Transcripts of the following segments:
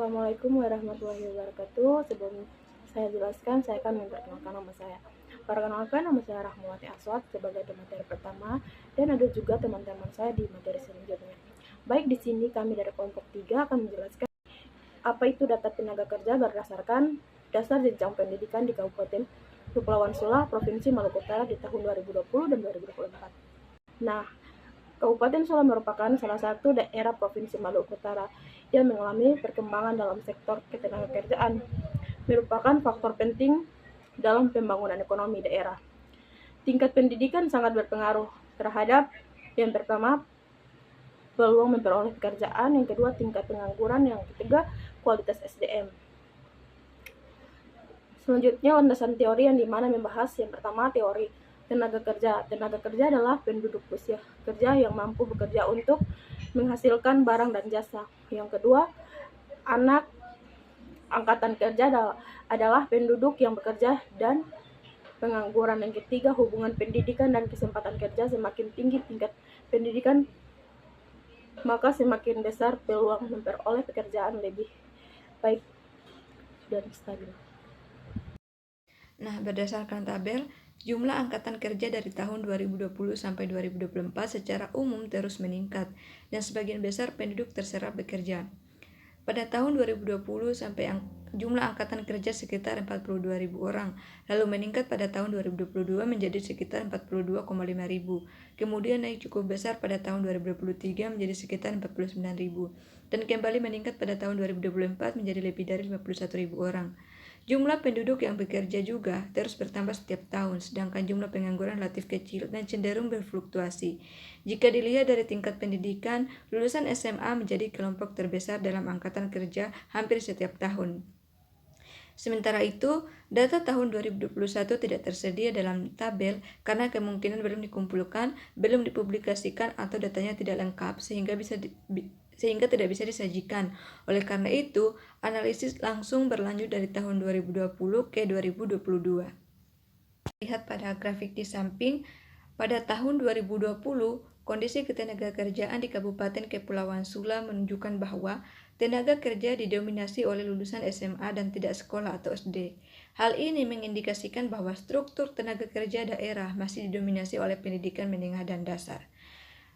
Assalamualaikum warahmatullahi wabarakatuh. Sebelum saya jelaskan, saya akan memperkenalkan nama saya. Perkenalkan, nama saya Rahmawati Aswad sebagai materi pertama, dan ada juga teman-teman saya di materi selanjutnya. Baik, di sini kami dari kelompok 3 akan menjelaskan apa itu data tenaga kerja berdasarkan dasar jenjang pendidikan di Kabupaten Kepulauan Sula, Provinsi Maluku Utara di tahun 2020 dan 2024. Nah, Kabupaten Sula merupakan salah satu daerah Provinsi Maluku Utara yang mengalami perkembangan dalam sektor ketenagakerjaan, merupakan faktor penting dalam pembangunan ekonomi daerah. Tingkat pendidikan sangat berpengaruh terhadap yang pertama, peluang memperoleh pekerjaan, yang kedua tingkat pengangguran, yang ketiga kualitas SDM. Selanjutnya landasan teori yang dimana membahas yang pertama teori tenaga kerja. Tenaga kerja adalah penduduk usia kerja yang mampu bekerja untuk menghasilkan barang dan jasa. Yang kedua, anak angkatan kerja adalah penduduk yang bekerja dan pengangguran. Yang ketiga, hubungan pendidikan dan kesempatan kerja. Semakin tinggi tingkat pendidikan, maka semakin besar peluang memperoleh pekerjaan lebih baik dan stabil. Nah, berdasarkan tabel, jumlah angkatan kerja dari tahun 2020 sampai 2024 secara umum terus meningkat, dan sebagian besar penduduk terserap bekerja. Pada tahun 2020 sampai jumlah angkatan kerja sekitar 42.000 orang, lalu meningkat pada tahun 2022 menjadi sekitar 42,5 ribu, kemudian naik cukup besar pada tahun 2023 menjadi sekitar 49.000, dan kembali meningkat pada tahun 2024 menjadi lebih dari 51.000 orang. Jumlah penduduk yang bekerja juga terus bertambah setiap tahun, sedangkan jumlah pengangguran relatif kecil dan cenderung berfluktuasi. Jika dilihat dari tingkat pendidikan, lulusan SMA menjadi kelompok terbesar dalam angkatan kerja hampir setiap tahun. Sementara itu, data tahun 2021 tidak tersedia dalam tabel karena kemungkinan belum dikumpulkan, belum dipublikasikan, atau datanya tidak lengkap sehingga tidak bisa disajikan. Oleh karena itu, analisis langsung berlanjut dari tahun 2020 ke 2022. Lihat pada grafik di samping, pada tahun 2020, kondisi ketenagakerjaan di Kabupaten Kepulauan Sula menunjukkan bahwa tenaga kerja didominasi oleh lulusan SMA dan tidak sekolah atau SD. Hal ini mengindikasikan bahwa struktur tenaga kerja daerah masih didominasi oleh pendidikan menengah dan dasar.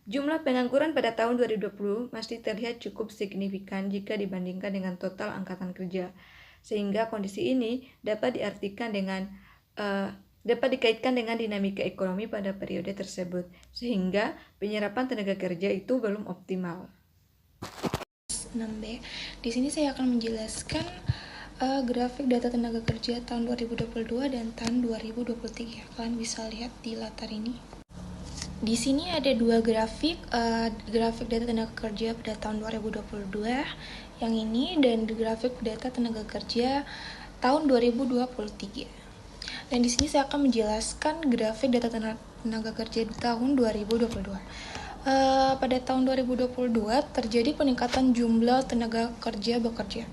Jumlah pengangguran pada tahun 2020 masih terlihat cukup signifikan jika dibandingkan dengan total angkatan kerja, sehingga kondisi ini dapat dikaitkan dengan dinamika ekonomi pada periode tersebut, sehingga penyerapan tenaga kerja itu belum optimal. 6B. Di sini saya akan menjelaskan grafik data tenaga kerja tahun 2022 dan tahun 2023. Kalian bisa lihat di latar ini. Di sini ada dua grafik, grafik data tenaga kerja pada tahun 2022 yang ini, dan grafik data tenaga kerja tahun 2023. Dan di sini saya akan menjelaskan grafik data tenaga kerja di tahun 2022. Pada tahun 2022 terjadi peningkatan jumlah tenaga kerja bekerja.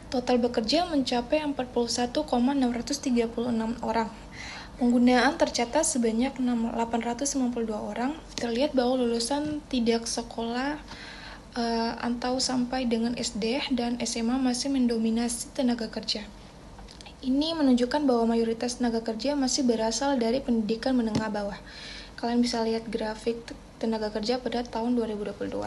Total bekerja mencapai 41,636 orang. Penggunaan tercatat sebanyak 892 orang. Terlihat bahwa lulusan tidak sekolah atau sampai dengan SD dan SMA masih mendominasi tenaga kerja. Ini menunjukkan bahwa mayoritas tenaga kerja masih berasal dari pendidikan menengah bawah. Kalian bisa lihat grafik tenaga kerja pada tahun 2022.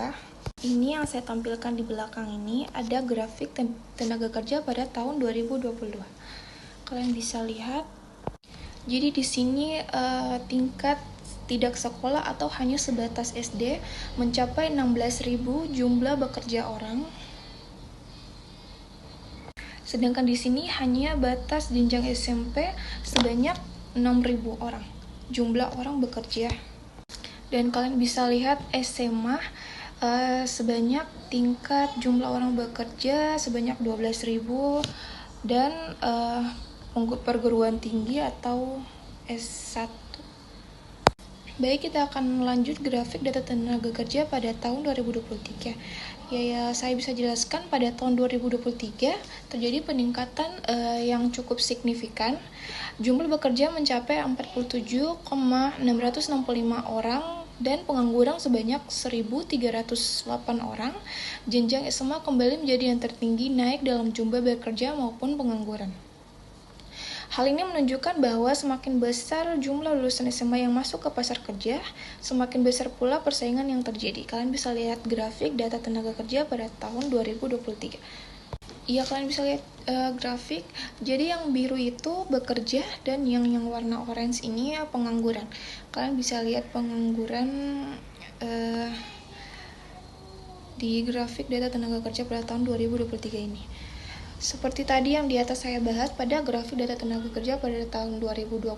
Ini yang saya tampilkan di belakang ini ada grafik tenaga kerja pada tahun 2022. Kalian bisa lihat. Jadi di sini tingkat tidak sekolah atau hanya sebatas SD mencapai 16.000 jumlah bekerja orang. Sedangkan di sini hanya batas jenjang SMP sebanyak 6.000 orang jumlah orang bekerja. Dan kalian bisa lihat SMA sebanyak tingkat jumlah orang bekerja sebanyak 12.000, dan perguruan tinggi atau S1. Baik, kita akan lanjut grafik data tenaga kerja pada tahun 2023. Saya bisa jelaskan pada tahun 2023 terjadi peningkatan yang cukup signifikan. Jumlah bekerja mencapai 47,665 orang dan pengangguran sebanyak 1.308 orang. Jenjang SMA kembali menjadi yang tertinggi, naik dalam jumlah bekerja maupun pengangguran. Hal ini menunjukkan bahwa semakin besar jumlah lulusan SMA yang masuk ke pasar kerja, semakin besar pula persaingan yang terjadi. Kalian bisa lihat grafik data tenaga kerja pada tahun 2023. Iya, kalian bisa lihat grafik. Jadi yang biru itu bekerja dan yang warna orange ini pengangguran. Kalian bisa lihat pengangguran di grafik data tenaga kerja pada tahun 2023 ini. Seperti tadi yang di atas saya bahas, pada grafik data tenaga kerja pada tahun 2022,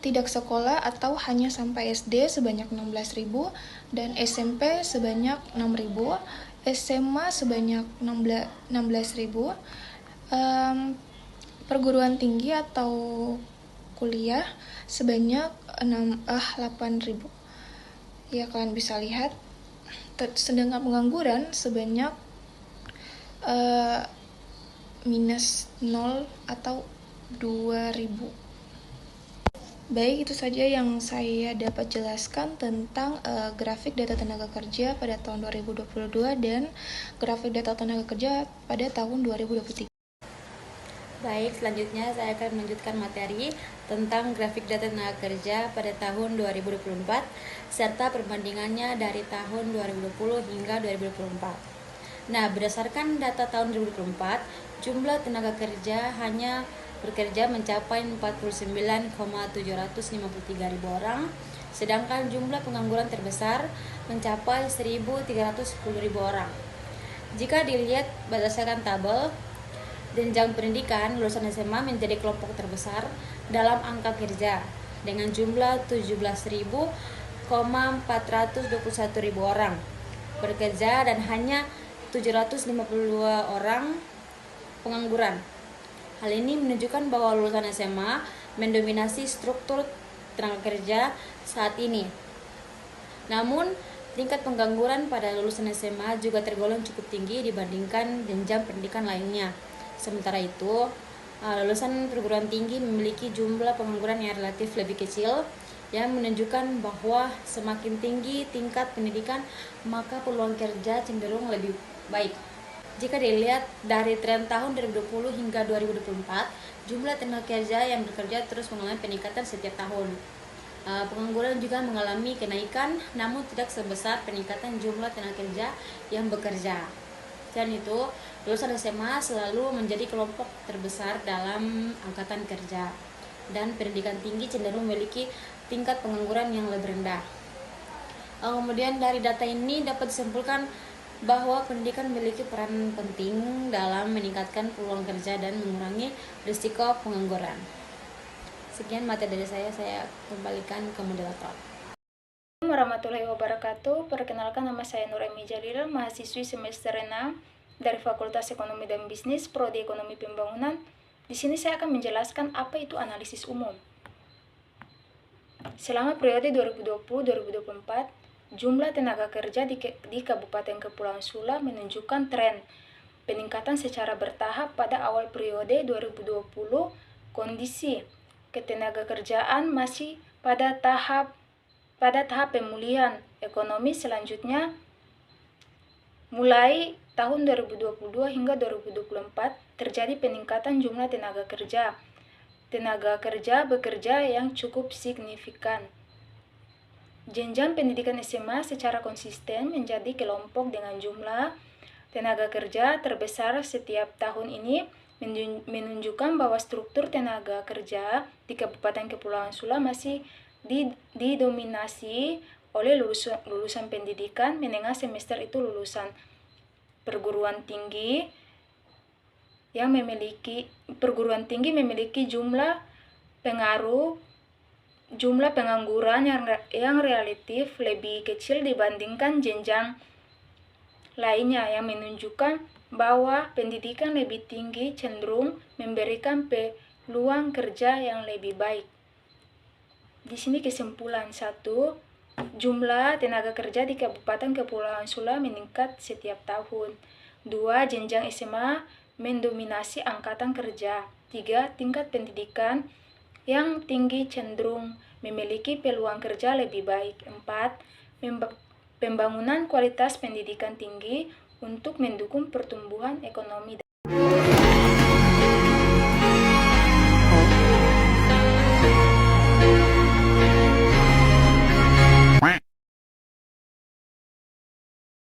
tidak sekolah atau hanya sampai SD sebanyak 16.000 dan SMP sebanyak 6.000, SMA sebanyak 16.000, perguruan tinggi atau kuliah sebanyak 8.000. Ya, kalian bisa lihat. Sedangkan pengangguran sebanyak minus 0 atau 2.000. Baik, itu saja yang saya dapat jelaskan tentang grafik data tenaga kerja pada tahun 2022 dan grafik data tenaga kerja pada tahun 2023. Baik, selanjutnya saya akan melanjutkan materi tentang grafik data tenaga kerja pada tahun 2024 serta perbandingannya dari tahun 2020 hingga 2024. Nah, berdasarkan data tahun 2024, jumlah tenaga kerja hanya bekerja mencapai 49,753 ribu orang, sedangkan jumlah pengangguran terbesar mencapai 1.310 ribu orang. Jika dilihat berdasarkan tabel, jenjang pendidikan lulusan SMA menjadi kelompok terbesar dalam angka kerja dengan jumlah 17.421 ribu orang bekerja dan hanya 752 orang pengangguran. Hal ini menunjukkan bahwa lulusan SMA mendominasi struktur tenaga kerja saat ini. Namun, tingkat pengangguran pada lulusan SMA juga tergolong cukup tinggi dibandingkan jenjang pendidikan lainnya. Sementara itu, lulusan perguruan tinggi memiliki jumlah pengangguran yang relatif lebih kecil, yang menunjukkan bahwa semakin tinggi tingkat pendidikan, maka peluang kerja cenderung lebih baik. Jika dilihat dari tren tahun 2020 hingga 2024, jumlah tenaga kerja yang bekerja terus mengalami peningkatan setiap tahun. Pengangguran juga mengalami kenaikan, namun tidak sebesar peningkatan jumlah tenaga kerja yang bekerja. Dan itu, lulusan SMA selalu menjadi kelompok terbesar dalam angkatan kerja, dan pendidikan tinggi cenderung memiliki tingkat pengangguran yang lebih rendah. Kemudian dari data ini dapat disimpulkan bahwa pendidikan memiliki peran penting dalam meningkatkan peluang kerja dan mengurangi risiko pengangguran. Sekian materi dari saya kembalikan ke moderator. Assalamualaikum warahmatullahi wabarakatuh. Perkenalkan, nama saya Nuremi Jalila, mahasiswi semester 6 dari Fakultas Ekonomi dan Bisnis, Prodi Ekonomi Pembangunan. Di sini saya akan menjelaskan apa itu analisis umum. Selama periode 2020-2024, jumlah tenaga kerja di Kabupaten Kepulauan Sula menunjukkan tren peningkatan secara bertahap. Pada awal periode 2020, kondisi ketenagakerjaan masih pada tahap pemulihan ekonomi. Selanjutnya, mulai tahun 2022 hingga 2024 terjadi peningkatan jumlah tenaga kerja bekerja yang cukup signifikan. Jenjang pendidikan SMA secara konsisten menjadi kelompok dengan jumlah tenaga kerja terbesar setiap tahun. Ini menunjukkan bahwa struktur tenaga kerja di Kabupaten Kepulauan Sula masih didominasi oleh lulusan pendidikan menengah semester, itu lulusan perguruan tinggi yang memiliki jumlah pengangguran yang relatif lebih kecil dibandingkan jenjang lainnya, yang menunjukkan bahwa pendidikan lebih tinggi cenderung memberikan peluang kerja yang lebih baik. Di sini kesimpulan: 1. Jumlah tenaga kerja di Kabupaten Kepulauan Sula meningkat setiap tahun. 2. Jenjang SMA mendominasi angkatan kerja. 3. Tingkat pendidikan yang tinggi cenderung memiliki peluang kerja lebih baik. 4. Pembangunan kualitas pendidikan tinggi untuk mendukung pertumbuhan ekonomi.